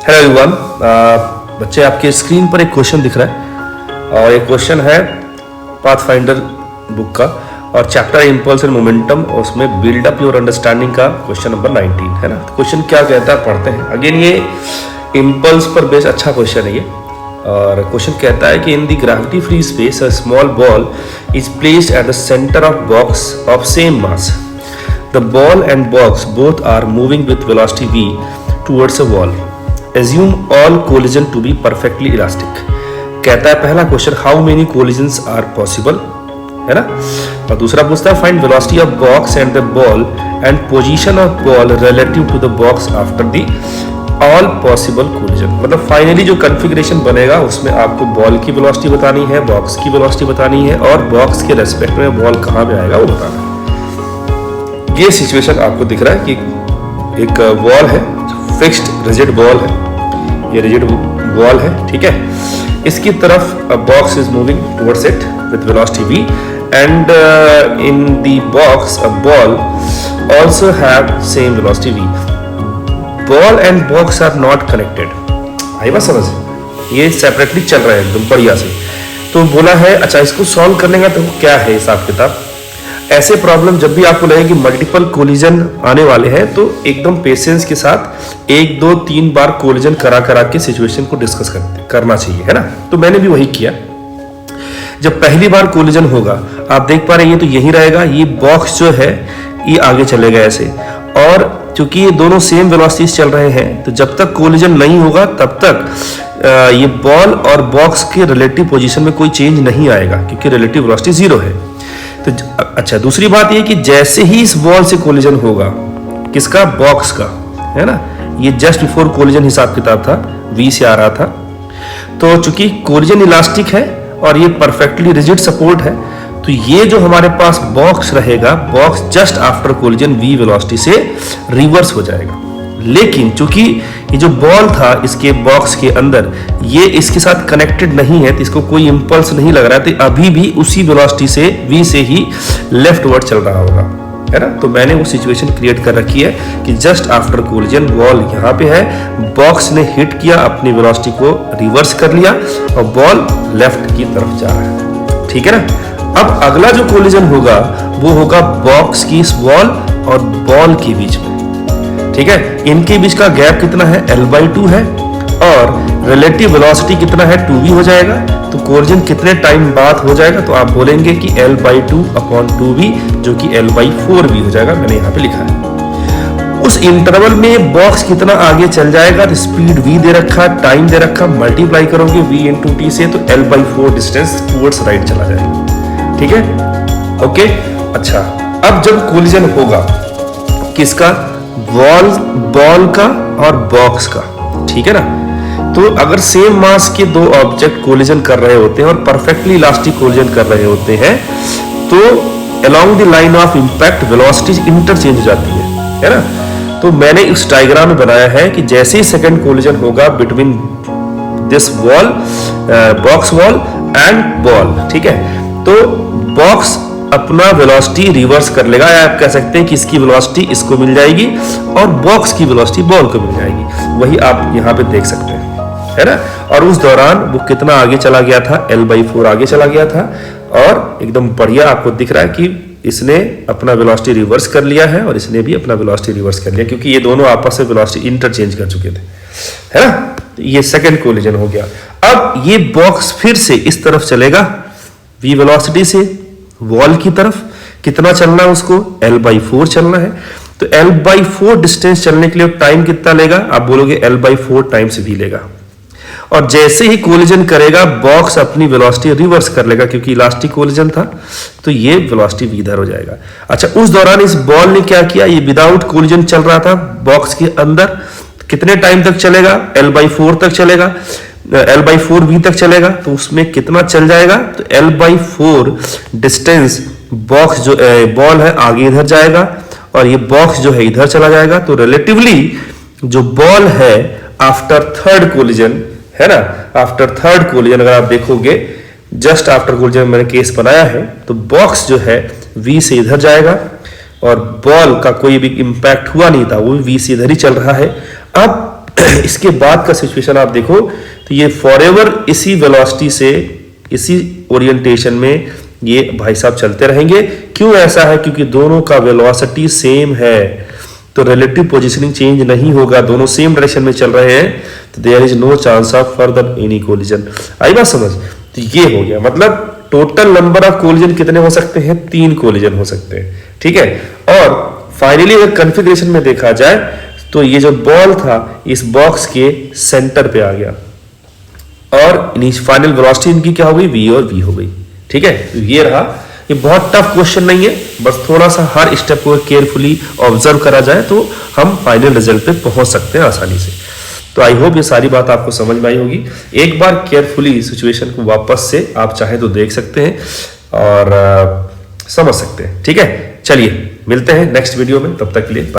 Hello everyone, बच्चे आपके screen पर एक क्वेश्चन दिख रहा है और ये क्वेश्चन है पाथफाइंडर बुक का और चैप्टर इम्पल्स एंड मोमेंटम, उसमें बिल्ड अप योर अंडरस्टैंडिंग का क्वेश्चन नंबर 19 है ना। क्वेश्चन क्या कहता है पढ़ते हैं। अगेन ये इम्पल्स पर बेस अच्छा क्वेश्चन है ये। और क्वेश्चन कहता है कि in the gravity free space a small ball is placed at the centre of box of same mass. The ball and box both are moving with velocity v towards a wall. Assume all collision to be perfectly elastic। कहता है पहला क्वेश्चन how many collisions are possible, है ना। और दूसरा पूछता है find velocity of box and the ball and position of ball relative to the box after the all possible collision. मतलब फाइनली जो कॉन्फ़िगरेशन बनेगा उसमें आपको बॉल की वेलोसिटी बतानी है, बॉक्स की वेलोसिटी बतानी है और बॉक्स के रेस्पेक्ट में बॉल कहाँ पे आएगा वो बताना है। ये सिचुएशन आपको दिख रहा है कि एक वॉल है, फिक्स्ड रिजिड बॉल है, ये रिजिड वॉल है, ठीक है। इसकी तरफ box is moving towards it with velocity v and in the box a ball also have same velocity v। Ball and box are not connected. आई बात समझ, ये सेपरेटली चल रहा है एकदम बढ़िया से। तो बोला है अच्छा इसको सॉल्व करने का तो क्या है हिसाब किताब। ऐसे प्रॉब्लम जब भी आपको लगे कि मल्टीपल कोलिजन आने वाले हैं तो एकदम पेशेंस के साथ 1 2 3 बार कोलिजन करा के सिचुएशन को डिस्कस करना चाहिए, है ना। तो मैंने भी वही किया। जब पहली बार कोलिजन होगा आप देख पा रहे हैं ये तो यही रहेगा, ये बॉक्स जो है ये आगे चलेगा ऐसे। और क्योंकि ये दोनों सेम वेलोसिटीज चल रहे हैं तो जब तक कोलिजन नहीं होगा तब तक ये बॉल और बॉक्स के रिलेटिव पोजीशन में कोई चेंज नहीं आएगा क्योंकि रिलेटिव वेलोसिटी 0 है। तो अच्छा दूसरी बात ये कि जैसे ही इस बॉल से कोलिजन होगा, किसका, बॉक्स का, है ना। ये जस्ट बिफोर कोलिजन हिसाब किताब था, v से आ रहा था। तो चूंकि कोलिजन इलास्टिक है और ये परफेक्टली रिजिड सपोर्ट है तो ये जो हमारे पास बॉक्स रहेगा, box just after collision v velocity से रिवर्स हो जाएगा। लेकिन चूंकि ये जो बॉल था इसके बॉक्स के अंदर ये इसके साथ कनेक्टेड नहीं है तो इसको कोई इंपल्स नहीं लग रहा है, तो अभी भी उसी वेलोसिटी से v से ही लेफ्ट वर्ड चल रहा होगा, है ना। तो मैंने वो सिचुएशन क्रिएट कर रखी है कि जस्ट आफ्टर कोलिजन बॉल यहाँ पे है, बॉक्स ने हिट किया, अपनी वेलोसिटी को रिवर्स कर लिया और बॉल लेफ्ट की तरफ जा रहा है, ठीक है ना। अब अगला जो कोलिजन होगा वो होगा बॉक्स की इस वॉल और बॉल के बीच में, ठीक है। इनके बीच का गैप कितना है, L/2 है और रिलेटिव वेलोसिटी कितना है, 2v हो जाएगा। तो कोलिजन कितने टाइम बाद हो जाएगा, तो आप बोलेंगे कि L/2/2v जो कि L/4v हो जाएगा। मैंने यहाँ पे लिखा है। उस इंटरवल में बॉक्स कितना आगे चल जाएगा, तो स्पीड v दे रखा, टाइम दे रखा, मल्टीप्लाई करोगे v × t से तो L/4 डिस्टेंस टुवर्ड्स राइट चला जाएगा, ठीक है, ओके। अच्छा अब जब कोलिजन होगा किसका, बॉल का और बॉक्स का, ठीक है ना। तो अगर सेम मास के दो ऑब्जेक्ट कोलिजन कर रहे होते हैं और परफेक्टली इलास्टिक कोलिजन कर रहे होते हैं तो along the line of impact velocities interchange हो जाती है ना। तो मैंने इस डायग्राम में बनाया है कि जैसे ही सेकंड कोलिजन होगा between this wall, box wall and ball, ठीक है, तो बॉक्स अपना वेलोसिटी रिवर्स कर लेगा, या आप कह सकते हैं कि इसकी वेलोसिटी इसको मिल जाएगी और बॉक्स की वेलोसिटी बॉल को मिल जाएगी। वही आप यहाँ पे देख सकते हैं, है ना। और उस दौरान वो कितना आगे चला गया था, L/4 आगे चला गया था और एकदम बढ़िया आपको दिख रहा है कि इसने अपना वेलोसिटी रिवर्स कर लिया है और इसने भी अपना वेलोसिटी रिवर्स कर लिया क्योंकि ये दोनों आपस में वेलोसिटी इंटरचेंज कर चुके थे, है ना। ये सेकेंड कोलिजन हो गया। अब ये बॉक्स फिर से इस तरफ चलेगा v वेलोसिटी से वॉल की तरफ, कितना चलना है उसको, L/4 चलना है। तो L/4 डिस्टेंस चलने के लिए टाइम कितना लेगा, आप बोलोगे L/4 टाइम्स v लेगा। और जैसे ही कोलिजन करेगा बॉक्स अपनी वेलोसिटी रिवर्स कर लेगा क्योंकि इलास्टिक कोलिजन था तो ये वेलोसिटी v इधर हो जाएगा। अच्छा उस दौरान इस बॉल ने क्या किया, ये विदाउट कोलिजन चल रहा था बॉक्स के अंदर, कितने टाइम तक चलेगा, L/4 तक चलेगा, L/4v तक चलेगा। तो उसमें कितना चल जाएगा, तो L/4 डिस्टेंस बॉक्स जो बॉल है आगे इधर जाएगा और ये बॉक्स जो है इधर चला जाएगा। तो रिलेटिवली जो बॉल है आफ्टर थर्ड कोलिजन, है ना, आफ्टर थर्ड कोलिजन अगर आप देखोगे जस्ट आफ्टर कोलिजन मैंने केस बनाया है तो बॉक्स जो है v से इधर जाएगा और बॉल का कोई भी इंपैक्ट हुआ नहीं था, वो भी v से इधर ही चल रहा है। अब इसके बाद का सिचुएशन आप देखो तो ये फॉरएवर इसी वेलोसिटी से, इसी ओरिएंटेशन में ये भाई साहब चलते रहेंगे। क्यों ऐसा है? क्योंकि दोनों का वेलोसिटी सेम है, तो रिलेटिव पोजीशनिंग चेंज नहीं होगा, दोनों सेम डायरेक्शन में चल रहे हैं, तो there is no chance of further any collision. आई बात समझ? तो ये हो गया, मतलब टोटल नंबर ऑफ कोलिजन कितने हो सकते हैं? 3 कोलिजन हो सकते हैं, ठीक है। और फाइनली अगर कॉन्फ़िगरेशन में देखा जाए तो ये जो बॉल था इस बॉक्स के सेंटर पे आ गया और फाइनल वेलोसिटी इनकी क्या हो गई? v और v हो गई, ठीक है। तो ये रहा। ये बहुत टफ क्वेश्चन नहीं है, बस थोड़ा सा हर स्टेप को केयरफुली ऑब्जर्व करा जाए तो हम फाइनल रिजल्ट पे पहुंच सकते हैं आसानी से। तो आई होप ये सारी बात आपको समझ में आई होगी। एक बार केयरफुली सिचुएशन को वापस से आप चाहे तो देख सकते हैं और समझ सकते हैं, ठीक है। चलिए मिलते हैं नेक्स्ट वीडियो में, तब तक के लिए